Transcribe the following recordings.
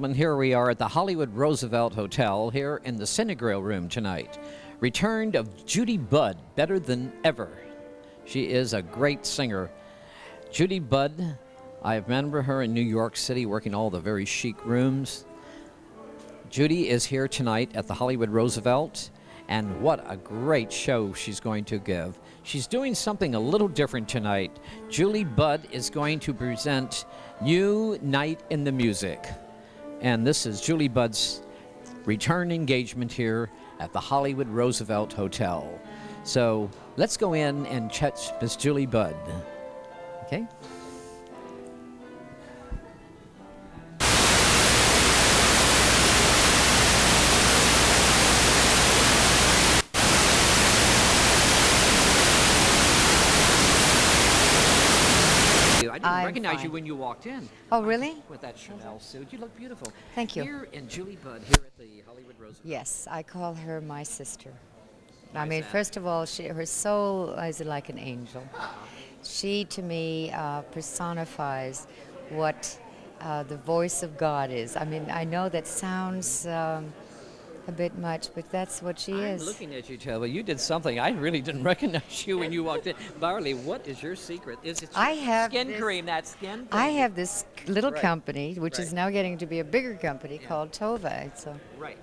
And here we are at the Hollywood Roosevelt Hotel here in the Cinegrill room tonight. Return of Judy Budd, better than ever. She is a great singer. Judy Budd, I remember her in New York City working all the very chic rooms. Judy is here tonight at the Hollywood Roosevelt, and what a great show she's going to give. She's doing something a little different tonight. Judy Budd is going to present New Night in the Music. And this is Judy Budd's return engagement here at the Hollywood Roosevelt Hotel. So let's go in and chat Miss Judy Budd. Okay? I didn't recognize you when you walked in. Oh, really? With that Chanel suit. You look beautiful. Thank you. Here in Judy Budd, here at the Hollywood Roosevelt. Yes, I call her my sister. Why I is mean, that? first of all, her soul is like an angel. She, to me, personifies what the voice of God is. I mean, I know that sounds a bit much, but that's what she is. I'm looking at you, Taylor. You did something. I really didn't recognize you when you walked in. Barley, what is your secret? Is it I have skin this- cream, that skin cream? I have this little Right. company, which is Right. now getting to be a bigger company Yeah. called Tova. So Right.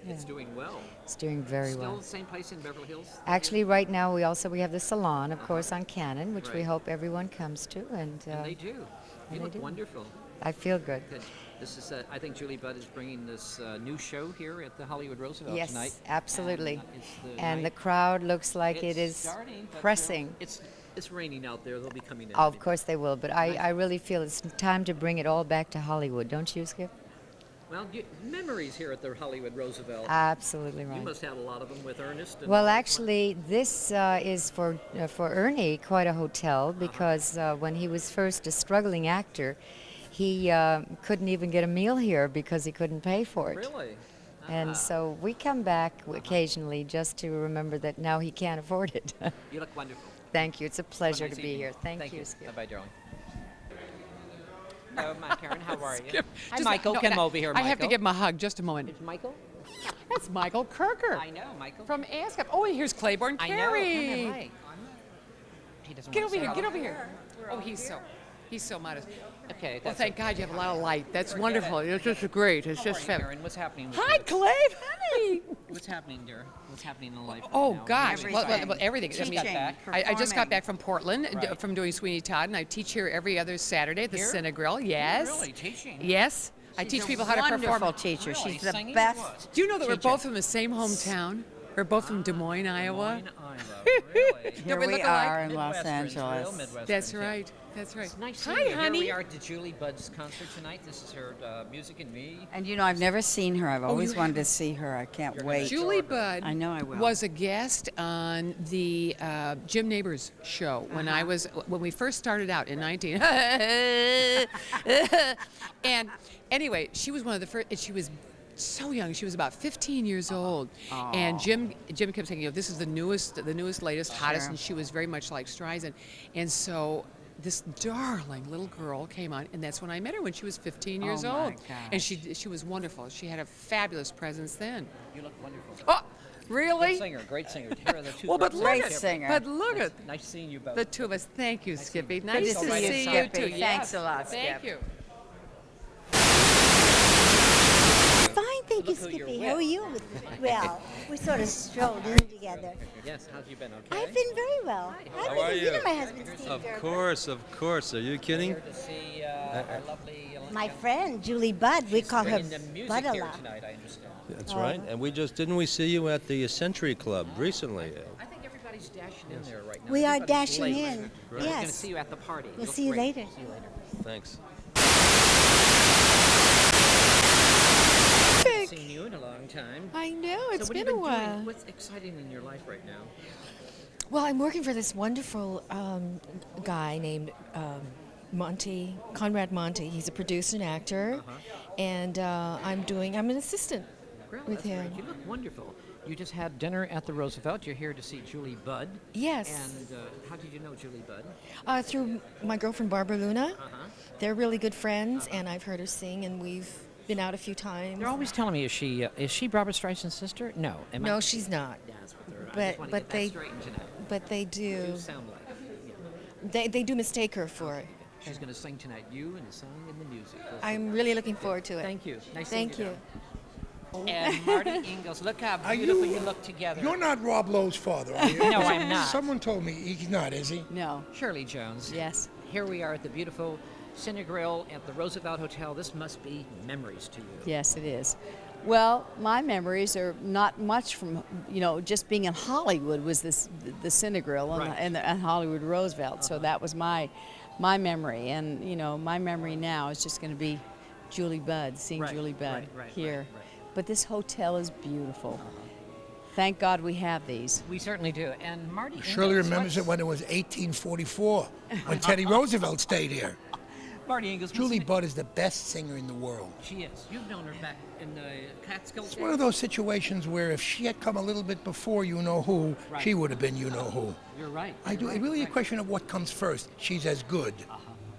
It's Yeah. doing well. it's doing very Still well. the same place in Beverly Hills? Actually, right now we have the salon, of course, on Cannon, which we Right. hope everyone comes to, and And they do. You they look do. wonderful. I feel good. Good. This is, I think Julie Budd is bringing this new show here at the Hollywood Roosevelt Yes, tonight. absolutely. And, it's the And the night- crowd looks like it it's is starting, but, pressing. It's raining out there. They'll be coming in. Of course they will, but Nice. I really feel it's time to bring it all back to Hollywood, don't you, Skip? Well, memories here at the Hollywood Roosevelt. Absolutely You right. must have a lot of them with Ernest. And Well, all that. actually, this is for Ernie quite a hotel because when he was first a struggling actor, he couldn't even get a meal here because he couldn't pay for it. Really? And so we come back occasionally just to remember that now he can't afford it. You look wonderful. Thank you. It's a pleasure Nice to be evening. here. Thank you, Skip. Bye-bye, darling. Hello, my Karen. How are you? Hi, Just- Michael. no, Come and over here, I Michael. have to give him a hug. Just a moment. It's Michael? That's Michael Kirker I know, Michael. from ASCAP. Oh, and here's Claiborne I know. Carey. Come here, hi. He doesn't Get want over to here. say Get hello. over here. Oh, he's so modest. Okay. Well, that's thank okay. God you have a lot of light. That's Forget wonderful. it. It's just great. It's How just are you, fun. Karen? What's happening? With Hi, you? Clave. Hi. What's happening, dear? What's happening in life? Right Oh now? gosh, Everything. well, everything. Just I got mean, back. I just got back from Portland Right. from doing Sweeney Todd, and I teach here every other Saturday at the Here? Cinegrill. Yes. You're really teaching? Yes. I teach people how to perform. Wonderful teacher. Really? She's the Singing or best. what? Do you know that we're teacher. both from the same hometown? We're both from Des Moines, Iowa. Des Moines, Iowa. Really? Here we we look alike? are in Los Midwesterns, Angeles. real Midwesterns, That's yeah. right. That's right. It's nice Hi, seeing you. honey. Here we are at the Julie Budd's concert tonight. This is her Music and Me. And you know, I've never seen her. I've always you wanted to see her. I can't You're wait. Julie Budd I know I will. was a guest on the Jim Neighbors show when we first started out in 19. And anyway, she was one of the first, and she was so young. She was about 15 years old, and Jim kept saying, this is the newest, latest, hottest, Sure. and she was very much like Streisand, and so. This darling little girl came on, and that's when I met her when she was 15 years Oh, my old, and gosh. she was wonderful. She had a fabulous presence then. You look wonderful. Oh, really? Good singer, great singer. Here are the two Well, but girls. look Great at singer. But look at Nice seeing you both. the two of us. Thank you, Skippy. Good Nice to to see you, see you Skippy. too. Thanks Yes. a lot, Thank Skip. you. Fine, thank you, Look who you're Skippy. with. How are you? Well, we sort of strolled in together. Yes, how've you been? Okay. I've been very well. How are are you? you? know my husband, Steve Of Gerber. course, of course. Are you kidding? Here to see our lovely. My friend, Julie Budd. We call her bringing the music Bud a here lot. tonight, I understand. That's right. And didn't we see you at the Century Club recently? I think everybody's dashing in there right now. We are Everybody's dashing late. in. We're going to Yes. see you at the party. We'll look see you great. later. See you later. Thanks. Haven't seen you in a long time. I know, it's so what have been you a been doing? while. What's exciting in your life right now? Well, I'm working for this wonderful guy named Conrad Monty. He's a producer and actor, and I'm an assistant Well, with that's him. great. You look wonderful. You just had dinner at the Roosevelt. You're here to see Julie Budd. Yes, And how did you know Julie Budd? through my girlfriend Barbara Luna. Uh-huh. They're really good friends, and I've heard her sing, and we've been out a few times. They're always telling me, is she Barbara Streisand's sister? No. No, she's not. Yeah, that's what they're. I just want to get that straightened tonight. But they do. You sound like. Yeah. They do mistake her for it. She's going to sing tonight. You and the song and the music. I'm really looking forward to it. Thank you. Nice Thank seeing you. And Marty Ingalls, look how beautiful you look together. You're not Rob Lowe's father, are you? No, I'm not. Someone told me he's not, is he? No. Shirley Jones. Yes. Here we are at the beautiful Cinegrill at the Roosevelt Hotel. This must be memories to you. Yes, it is. Well, my memories are not much from, just being in Hollywood was the Cinegrill Right. and Hollywood Roosevelt. So that was my memory. And, my memory now is just going to be Julie Budd, seeing Right, Julie Budd right, here. right. But this hotel is beautiful. Thank God we have these. We certainly do. And Marty Shirley Ingalls, remembers it when it was 1844, when Teddy Roosevelt stayed here. Marty Ingalls. Julie Budd is the best singer in the world. She is. You've known her back in the Catskill. It's one of those situations where if she had come a little bit before you-know-who, Right. she would have been you-know-who. You're right. I do. It's really a question of what comes first. She's as good.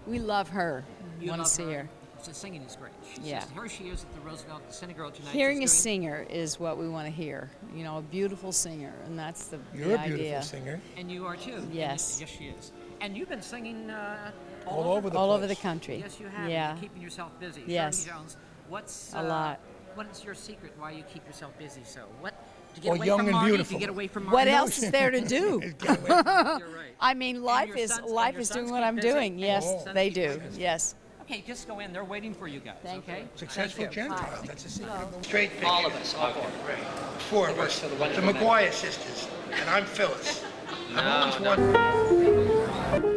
We love her. You Want to love see her. The singing is great. Yeah. Here she is at the Roosevelt Cinegrill tonight. Hearing a She's doing- singer is what we want to hear. A beautiful singer, and that's the You're the a beautiful idea. singer. And you are too. Yes. Yes, she is. And you've been singing All over the All place. over the country. Yes, you have. Yeah. You're keeping yourself busy. Yes. Shirley Jones, what's A lot. What is your secret? Why you keep yourself busy so? What to get Or away young from and Marty? beautiful. To get away from What Marty? else is there to do? Get away. You're right. I mean, life your is sons- life and your is sons doing what keep I'm busy? doing. And Yes, your sons they keep do. busy? Yes. Okay, just go in. They're waiting for you guys. Thank okay. you. Successful Thank you. Gentile. That's a secret. Straight picture. All of us. All four. Four of us. for the The wonderful McGuire sisters. And I'm Phyllis. I've always wanted.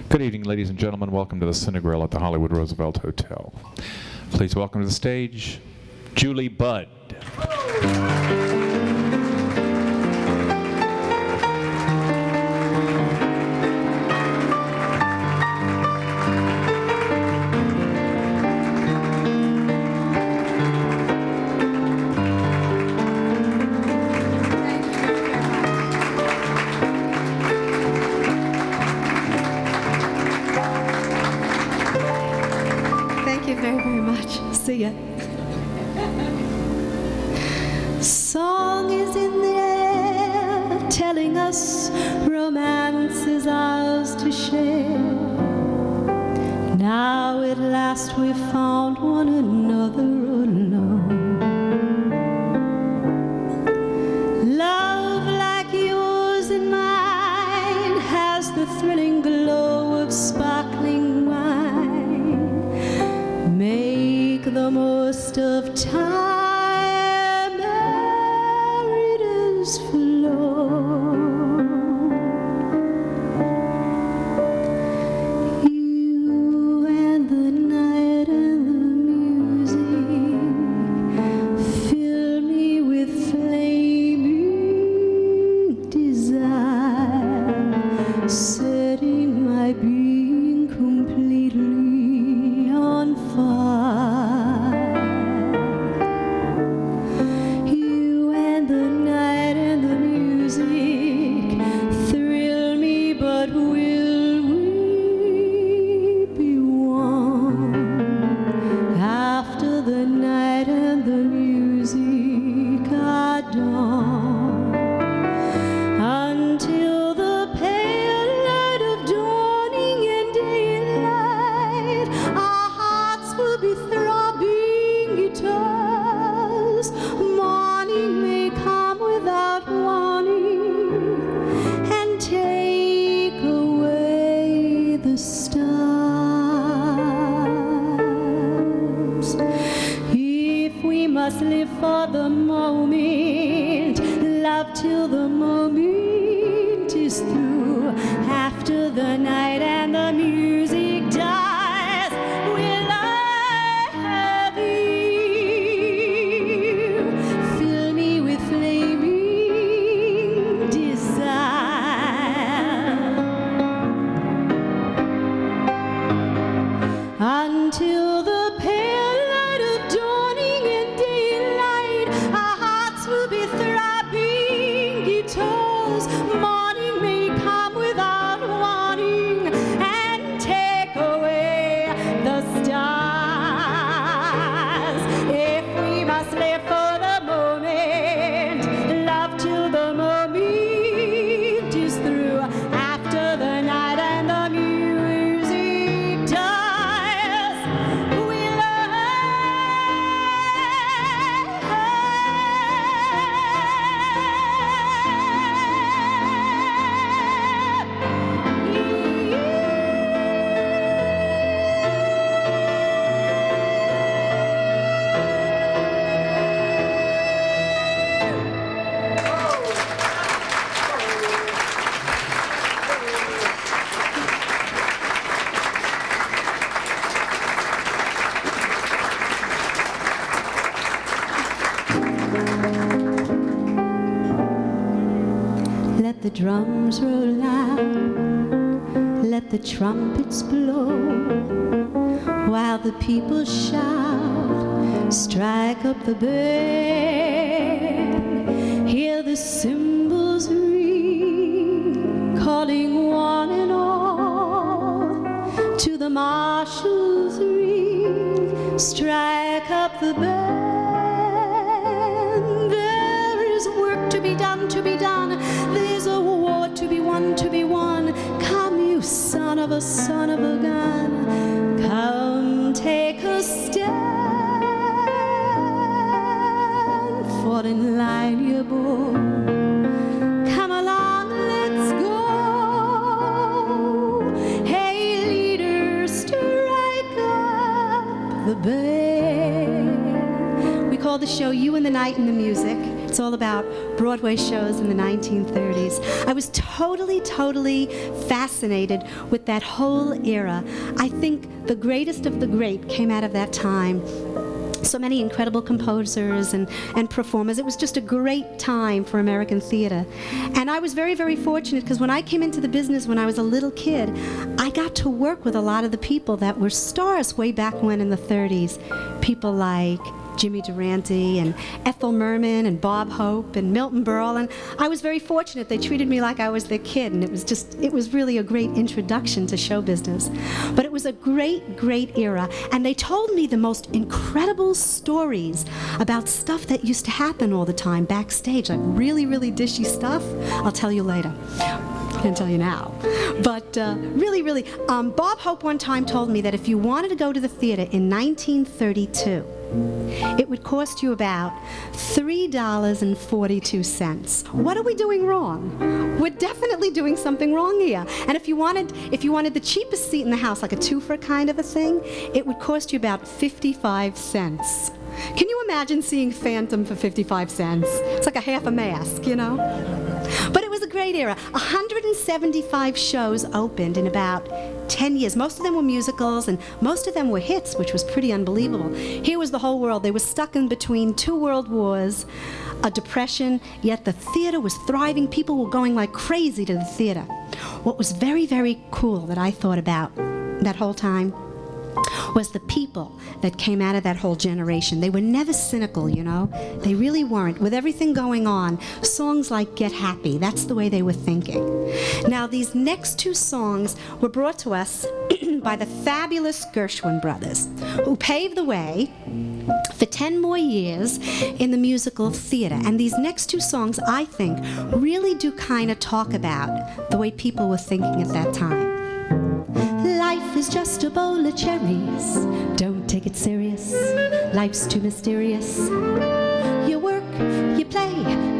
Good evening, ladies and gentlemen. Welcome to the Cinegrill at the Hollywood Roosevelt Hotel. Please welcome to the stage, Julie Budd. Thank you very, very much. See ya. Song is in the air, telling us romance is ours to share. Now at last we found one another alone. first of time, married as flow. You and the night and the music fill me with flaming desire, setting my being completely on fire. You and the night and the music thrill me, but will we be one after the night and the music are done? Until the pale light of dawning and daylight, our hearts will be throbbing guitars. Morning may come without warning and take away the stars. If we must live for the moment, love till the moment is through. After the night and the music dies, will I have you? Fill me with flaming desire until the pale light of dawning and daylight, our hearts will be throbbing guitars. Morning may come without warning and take away the stars. If we must live for the moment, love till the moment is through. After the night and the music dies, we'll let the drums roll out, let the trumpets blow, while the people shout, strike up the band, hear the cymbals ring, calling one and all to the marshal's ring, strike up the band. There is work to be done, to be done. There's a war to be won, to be won. Come, you son of a gun, come take a stand. Fall in line, you boy. Come along, let's go. Hey, leader, strike up the band. We call the show You and the Night and the Music. It's all about Broadway shows in the 1930s. I was totally fascinated with that whole era. I think the greatest of the great came out of that time. So many incredible composers and performers. It was just a great time for American theater. And I was very fortunate because when I came into the business when I was a little kid, I got to work with a lot of the people that were stars way back when in the 30s. People like Jimmy Durante and Ethel Merman and Bob Hope and Milton Berle, and I was very fortunate. They treated me like I was their kid, and it was really a great introduction to show business. But it was a great era, and they told me the most incredible stories about stuff that used to happen all the time backstage, like really dishy stuff. I'll tell you later. I can't tell you now. But really, Bob Hope one time told me that if you wanted to go to the theater in 1932, it would cost you about $3.42. What are we doing wrong? We're definitely doing something wrong here. And if you wanted the cheapest seat in the house, like a twofer kind of a thing, it would cost you about 55 cents. Can you imagine seeing Phantom for 55 cents? It's like a half a mask, you know? But it was a great era. 175 shows opened in about 10 years. Most of them were musicals, and most of them were hits, which was pretty unbelievable. Here was the whole world. They were stuck in between 2 world wars, a depression, yet the theater was thriving. People were going like crazy to the theater. What was very, very cool that I thought about that whole time was the people that came out of that whole generation. They were never cynical, you know? They really weren't. With everything going on, songs like Get Happy, that's the way they were thinking. Now, these next 2 songs were brought to us by the fabulous Gershwin brothers, who paved the way for 10 more years in the musical theater. And these next 2 songs, I think, really do kind of talk about the way people were thinking at that time. Life is just a bowl of cherries. Don't take it serious. Life's too mysterious. You work, you play,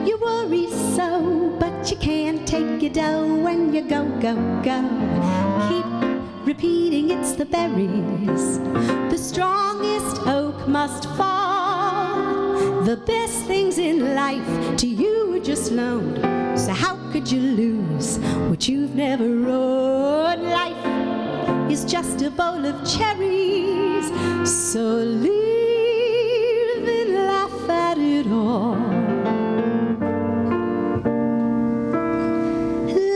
you worry so, but you can't take your dough when you go, go, go. Keep repeating it's the berries. The strongest oak must fall. The best things in life to you were just loaned. So how could you lose what you've never owned? Life is just a bowl of cherries, so live and laugh at it all.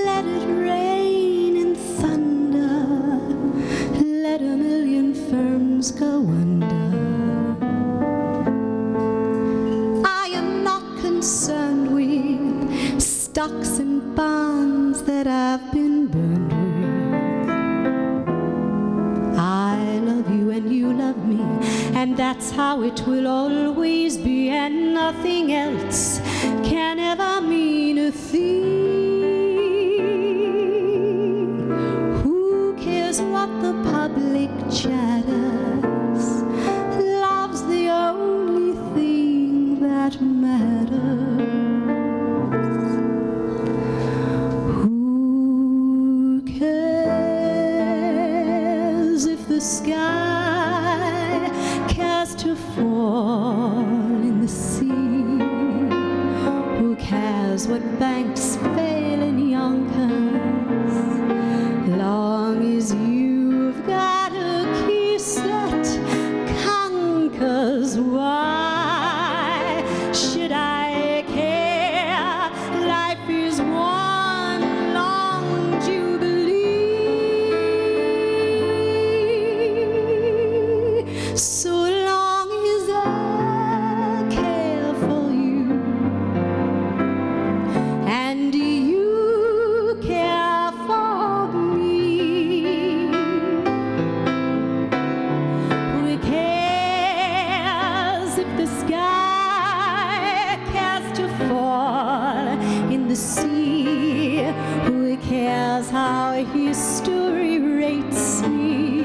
Let it rain and thunder, let a million firms go under. I am not concerned with stocks and bonds that I've been burned with. I love you and you love me, and that's how it will always be, and nothing else can ever mean a thing. Who cares what the public chatters? Love's the only thing that matters. Who cares if the sky cares to fall in the sea? Who cares what banks fail in Yonkers? Long as you've got a kiss that conquers. Why should I care? Life is one long jubilee. So long as I care for you and you care for me, who cares if the sky cares to fall in the sea? Who cares how history rates me?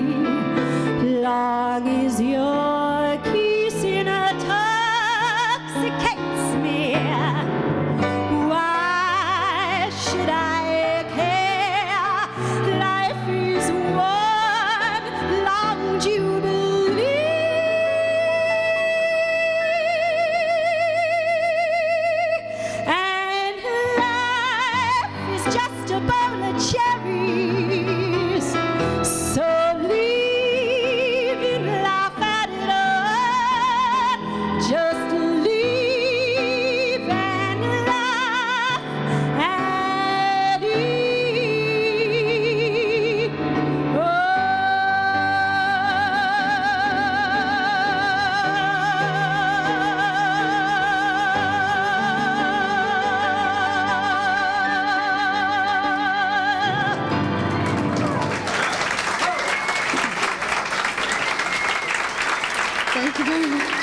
Long as your kiss intoxicates me. Why should I care? Life is one long jubilee. And life is just a bowl of cherries. So live and laugh at it all. Just live and laugh at it Thank you very much.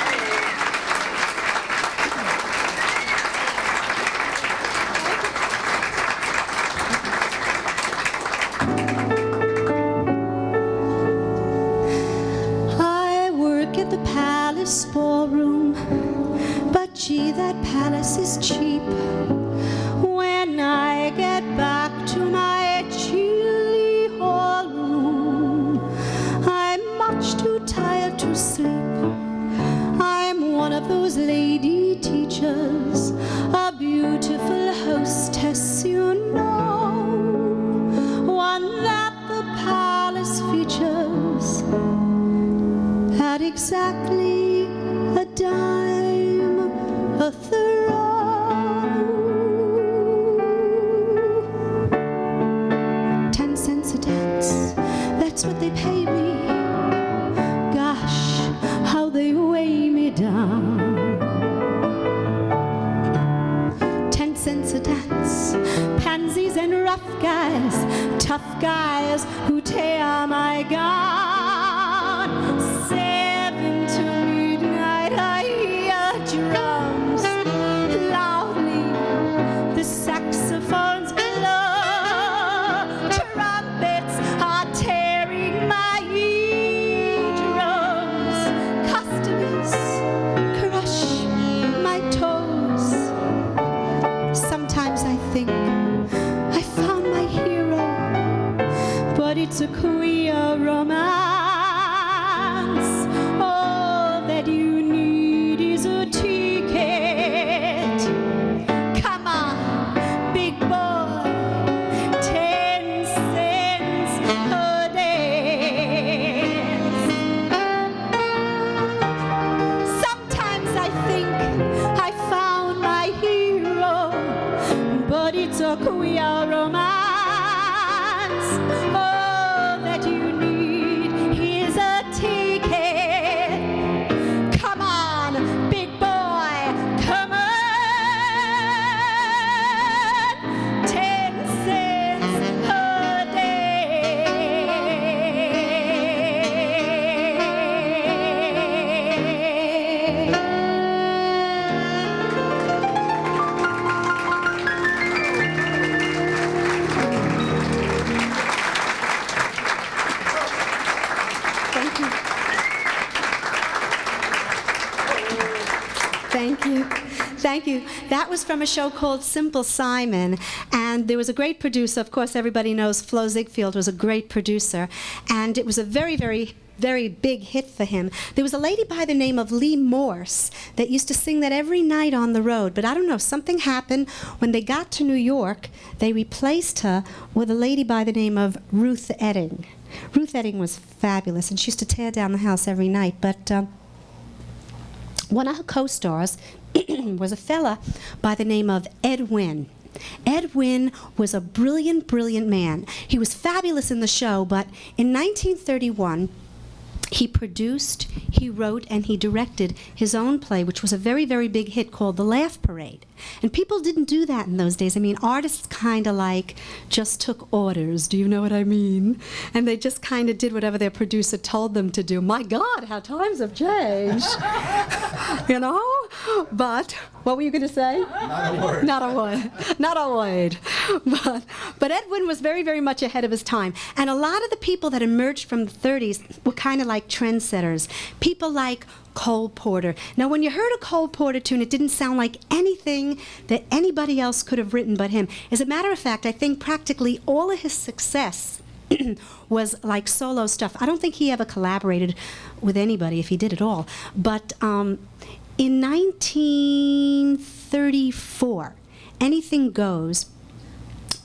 I work at the Palace Ballroom, but gee, that palace is cheap. When I get back to my chilly hall room, I'm much too tired to sleep. I'm of those lady teachers, a beautiful hostess, you know, one that the palace features at exactly a dime a throw. 10 cents a dance, that's what they pay me. Gosh, how they weigh me down. 10 cents a dance, pansies and rough guys, tough guys who tear my gown. 7 to midnight, I hear drums loudly, the saxophones blow, trumpets are tearing my eardrums, customers crush my toes. Sometimes I think I found my hero, but it's a queer romance. All that you need is a ticket. Come on, big boy, 10 cents a dance. Sometimes I think I found my hero, but it's a queer romance. All that you need is a ticket. Come on, big boy, come on. 10 cents a Thank you. Thank you. Thank you. That was from a show called Simple Simon, and there was a great producer. Of course, everybody knows Flo Ziegfeld was a great producer, and it was a very, very, very big hit for him. There was a lady by the name of Lee Morse that used to sing that every night on the road, but I don't know, something happened. When they got to New York, they replaced her with a lady by the name of Ruth Etting. Ruth Etting was fabulous, and she used to tear down the house every night, but one of her co-stars was a fella by the name of Ed Wynn. Ed Wynn was a brilliant, brilliant man. He was fabulous in the show, but in 1931, he produced, he wrote, and he directed his own play, which was a very, very big hit called The Laugh Parade. And people didn't do that in those days. I mean, artists kind of like just took orders, do you know what I mean? And they just kind of did whatever their producer told them to do. My God, how times have changed. You know? But, what were you going to say? Not a word. Not a word. Not a word. But Ed Wynn was very, very much ahead of his time. And a lot of the people that emerged from the 30s were kind of like trendsetters. People like Cole Porter. Now, when you heard a Cole Porter tune, it didn't sound like anything that anybody else could have written but him. As a matter of fact, I think practically all of his success was like solo stuff. I don't think he ever collaborated with anybody, if he did at all. But in 1934, Anything Goes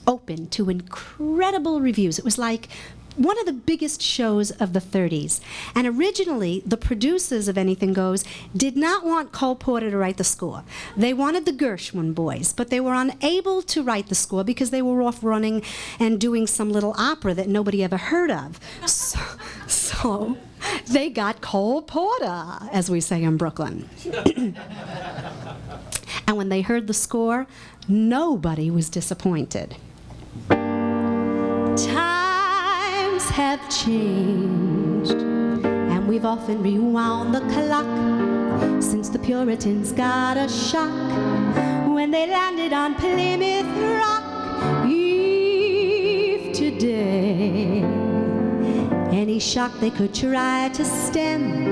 opened to incredible reviews. It was like one of the biggest shows of the 30s. And originally, the producers of Anything Goes did not want Cole Porter to write the score. They wanted the Gershwin boys, but they were unable to write the score because they were off running and doing some little opera that nobody ever heard of. So they got Cole Porter, as we say in Brooklyn. And when they heard the score, nobody was disappointed. Times have changed, and we've often rewound the clock since the Puritans got a shock when they landed on Plymouth Rock. If today any shock they could try to stem,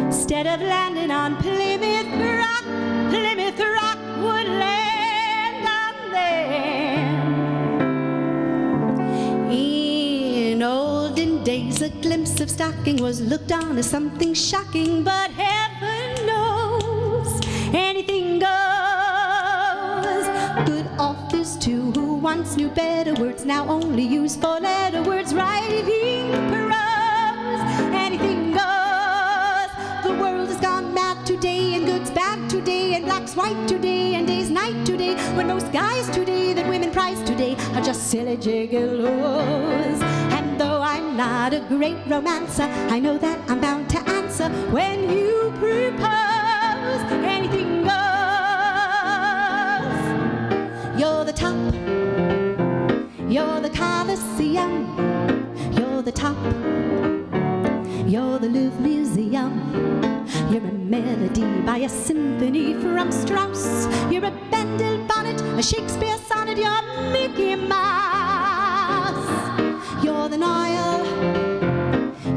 instead of landing on Plymouth Rock would land on them. In olden days, a glimpse of stocking was looked on as something shocking, but heaven knows once knew better words, now only use four-letter words. Writing prose, anything goes. The world has gone mad today, and good's bad today, and black's white today, and day's night today. When most guys today that women prize today are just silly gigolos. And though I'm not a great romancer, I know that I'm bound to answer when you propose. Anything goes. You're the top. You're the Colosseum. You're the top. You're the Louvre Museum. You're a melody by a symphony from Strauss. You're a Bendel bonnet, a Shakespeare sonnet. You're Mickey Mouse. You're the Nile.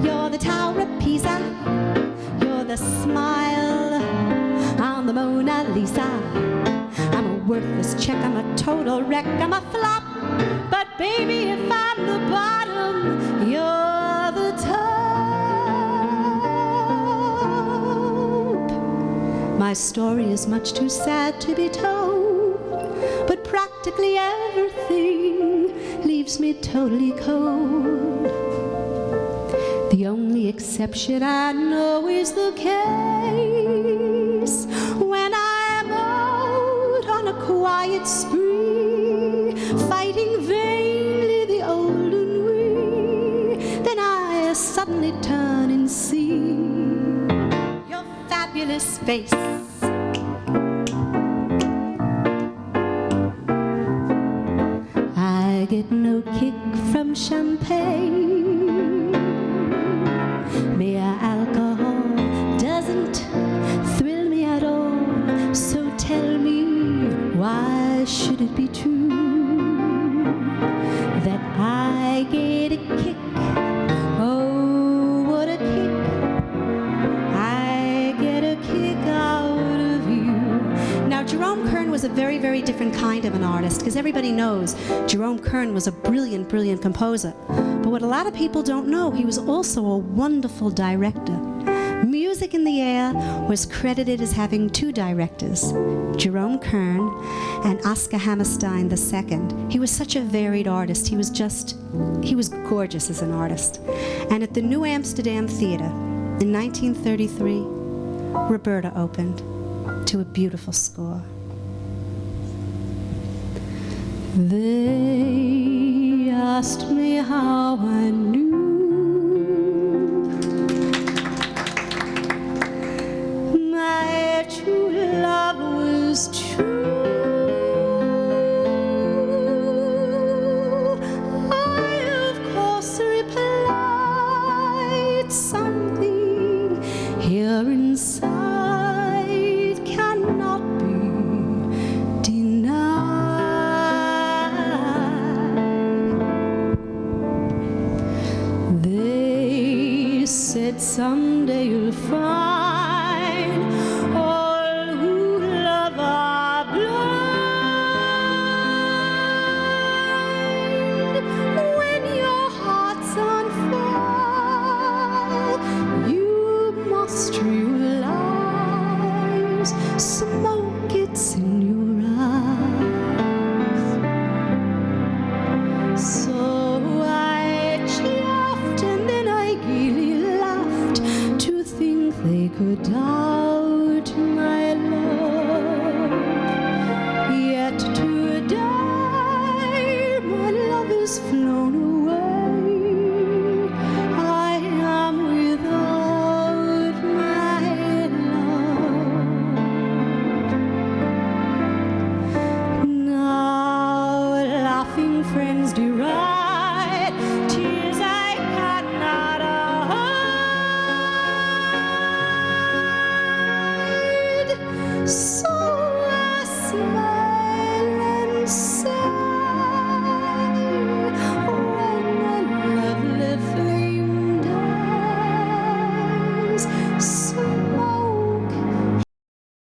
You're the Tower of Pisa. You're the smile on the Mona Lisa. I'm a worthless check, I'm a total wreck, I'm a flop. But baby, if I'm the bottom, you're the top. My story is much too sad to be told, but practically everything leaves me totally cold. The only exception I know is the case when I'm out on a quiet spree, fighting vainly the old ennui. Then I suddenly turn and see your fabulous face. I get no kick from champagne. Mere alcohol doesn't thrill me at all. So tell me, why should it be true that I get a kick? Oh, what a kick! I get a kick out of you. Now, Jerome Kern was a very, very different kind of an artist, because everybody knows Jerome Kern was a brilliant, brilliant composer. But what a lot of people don't know, he was also a wonderful director. Music in the Air was credited as having two directors, Jerome Kern and Oscar Hammerstein II. He was such a varied artist. He was gorgeous as an artist. And at the New Amsterdam Theater in 1933, Roberta opened to a beautiful score. They asked me how I knew my true love was true. I, of course, replied, something here inside cannot be denied. They said someday you'll find all who love are blind. When your heart's on fire, you must realize smoke it's in your eyes. So I chaffed and then I gaily laughed to think they could die.